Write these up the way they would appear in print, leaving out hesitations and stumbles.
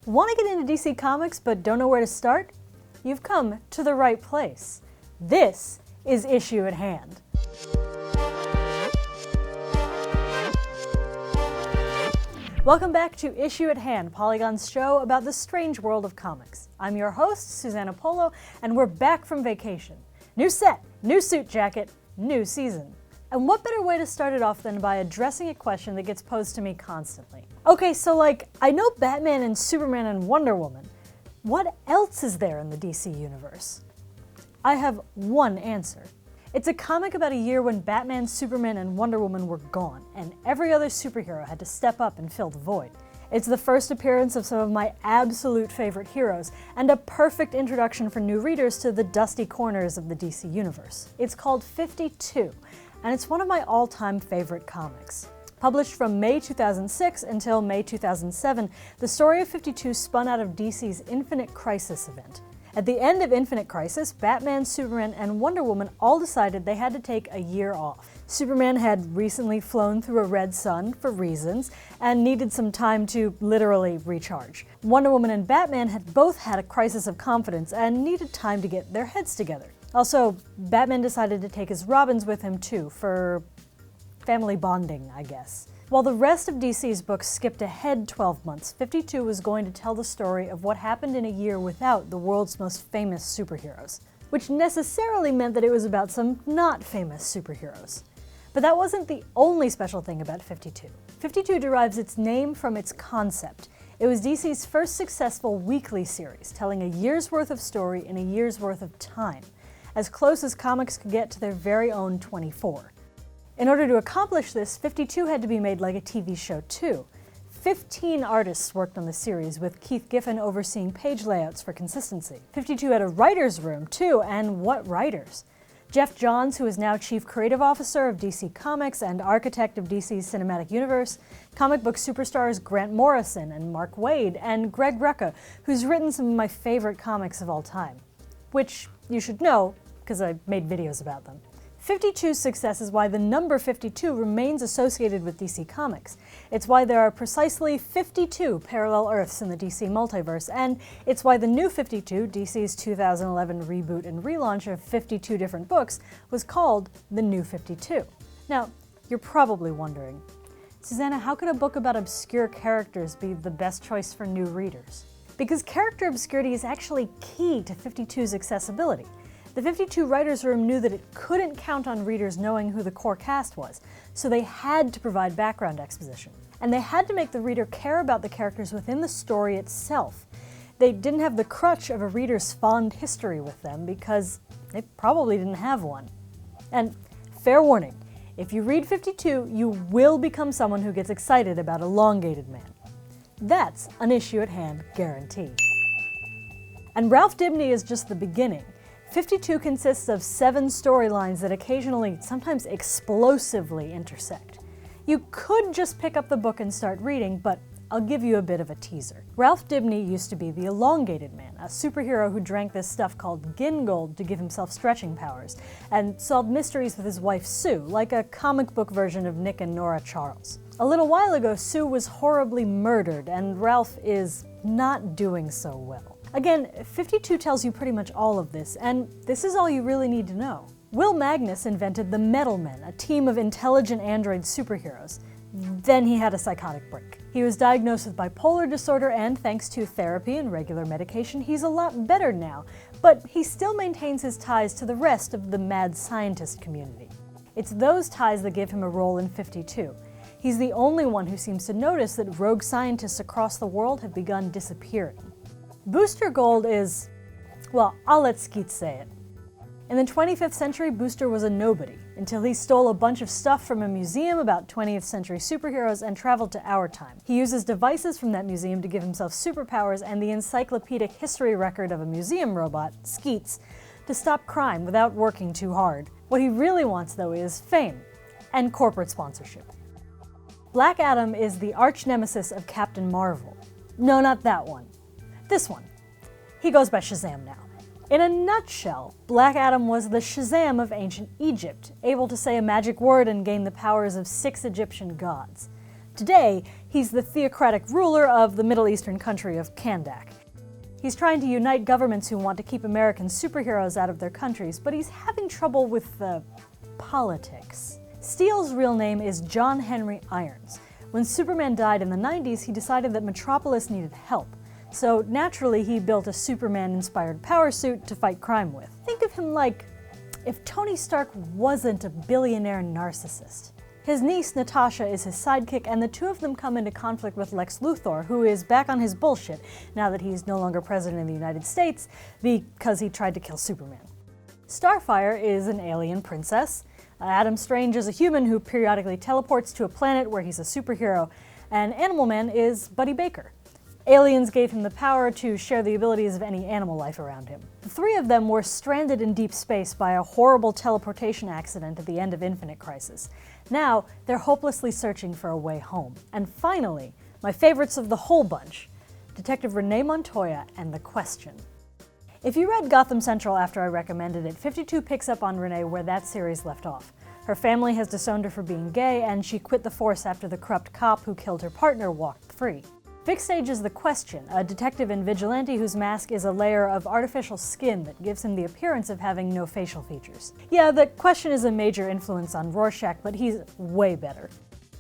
Want to get into DC Comics but don't know where to start? You've come to the right place. This is Issue at Hand. Welcome back to Issue at Hand, Polygon's show about the strange world of comics. I'm your host, Susana, and we're back from vacation. New set, new suit jacket, new season. And what better way to start it off than by addressing a question that gets posed to me constantly. Okay, so I know Batman and Superman and Wonder Woman. What else is there in the DC universe? I have one answer. It's a comic about a year when Batman, Superman, and Wonder Woman were gone, and every other superhero had to step up and fill the void. It's the first appearance of some of my absolute favorite heroes, and a perfect introduction for new readers to the dusty corners of the DC universe. It's called 52, and it's one of my all-time favorite comics. Published from May 2006 until May 2007, the story of 52 spun out of DC's Infinite Crisis event. At the end of Infinite Crisis, Batman, Superman, and Wonder Woman all decided they had to take a year off. Superman had recently flown through a red sun for reasons and needed some time to literally recharge. Wonder Woman and Batman had both had a crisis of confidence and needed time to get their heads together. Also, Batman decided to take his Robins with him too, for family bonding, I guess. While the rest of DC's books skipped ahead 12 months, 52 was going to tell the story of what happened in a year without the world's most famous superheroes, which necessarily meant that it was about some not famous superheroes. But that wasn't the only special thing about 52. 52 derives its name from its concept. It was DC's first successful weekly series, telling a year's worth of story in a year's worth of time, as close as comics could get to their very own 24. In order to accomplish this, 52 had to be made like a TV show too. 15 artists worked on the series, with Keith Giffen overseeing page layouts for consistency. 52 had a writer's room too, and what writers? Jeff Johns, who is now Chief Creative Officer of DC Comics and architect of DC's cinematic universe, comic book superstars Grant Morrison and Mark Waid, and Greg Rucka, who's written some of my favorite comics of all time. Which you should know, because I made videos about them. 52's success is why the number 52 remains associated with DC Comics. It's why there are precisely 52 parallel Earths in the DC multiverse, and it's why the New 52, DC's 2011 reboot and relaunch of 52 different books, was called the New 52. Now, you're probably wondering, Susana, how could a book about obscure characters be the best choice for new readers? Because character obscurity is actually key to 52's accessibility. The 52 Writers' Room knew that it couldn't count on readers knowing who the core cast was, so they had to provide background exposition. And they had to make the reader care about the characters within the story itself. They didn't have the crutch of a reader's fond history with them because they probably didn't have one. And fair warning, if you read 52, you will become someone who gets excited about Elongated Man. That's an Issue at Hand guarantee. And Ralph Dibny is just the beginning. 52 consists of 7 storylines that occasionally, sometimes explosively, intersect. You could just pick up the book and start reading, but I'll give you a bit of a teaser. Ralph Dibny used to be the Elongated Man, a superhero who drank this stuff called Gingold to give himself stretching powers, and solved mysteries with his wife Sue, like a comic book version of Nick and Nora Charles. A little while ago, Sue was horribly murdered, and Ralph is not doing so well. Again, 52 tells you pretty much all of this, and this is all you really need to know. Will Magnus invented the Metal Men, a team of intelligent android superheroes. Then he had a psychotic break. He was diagnosed with bipolar disorder, and thanks to therapy and regular medication, he's a lot better now, but he still maintains his ties to the rest of the mad scientist community. It's those ties that give him a role in 52. He's the only one who seems to notice that rogue scientists across the world have begun disappearing. Booster Gold is, well, I'll let Skeet say it. In the 25th century, Booster was a nobody, until he stole a bunch of stuff from a museum about 20th century superheroes and traveled to our time. He uses devices from that museum to give himself superpowers and the encyclopedic history record of a museum robot, Skeets, to stop crime without working too hard. What he really wants, though, is fame and corporate sponsorship. Black Adam is the arch-nemesis of Captain Marvel. No, not that one. This one. He goes by Shazam now. In a nutshell, Black Adam was the Shazam of ancient Egypt, able to say a magic word and gain the powers of 6 Egyptian gods. Today, he's the theocratic ruler of the Middle Eastern country of Kandak. He's trying to unite governments who want to keep American superheroes out of their countries, but he's having trouble with the politics. Steel's real name is John Henry Irons. When Superman died in the 90s, he decided that Metropolis needed help. So naturally, he built a Superman-inspired power suit to fight crime with. Think of him like if Tony Stark wasn't a billionaire narcissist. His niece, Natasha, is his sidekick, and the two of them come into conflict with Lex Luthor, who is back on his bullshit now that he's no longer president of the United States because he tried to kill Superman. Starfire is an alien princess. Adam Strange is a human who periodically teleports to a planet where he's a superhero, and Animal Man is Buddy Baker. Aliens gave him the power to share the abilities of any animal life around him. The three of them were stranded in deep space by a horrible teleportation accident at the end of Infinite Crisis. Now, they're hopelessly searching for a way home. And finally, my favorites of the whole bunch, Detective Renee Montoya and The Question. If you read Gotham Central after I recommended it, 52 picks up on Renee where that series left off. Her family has disowned her for being gay, and she quit the force after the corrupt cop who killed her partner walked free. Fixed Age is The Question, a detective and vigilante whose mask is a layer of artificial skin that gives him the appearance of having no facial features. Yeah, The Question is a major influence on Rorschach, but he's way better.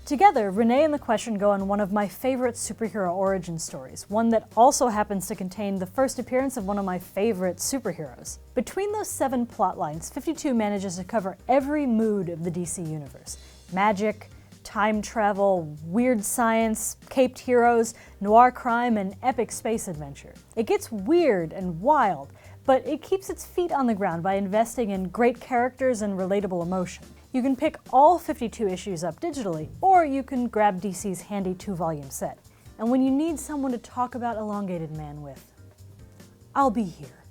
Together, Renee and The Question go on one of my favorite superhero origin stories, one that also happens to contain the first appearance of one of my favorite superheroes. Between those 7 plotlines, 52 manages to cover every mood of the DC universe. Magic, time travel, weird science, caped heroes, noir crime, and epic space adventure. It gets weird and wild, but it keeps its feet on the ground by investing in great characters and relatable emotion. You can pick all 52 issues up digitally, or you can grab DC's handy 2-volume set. And when you need someone to talk about Elongated Man with, I'll be here.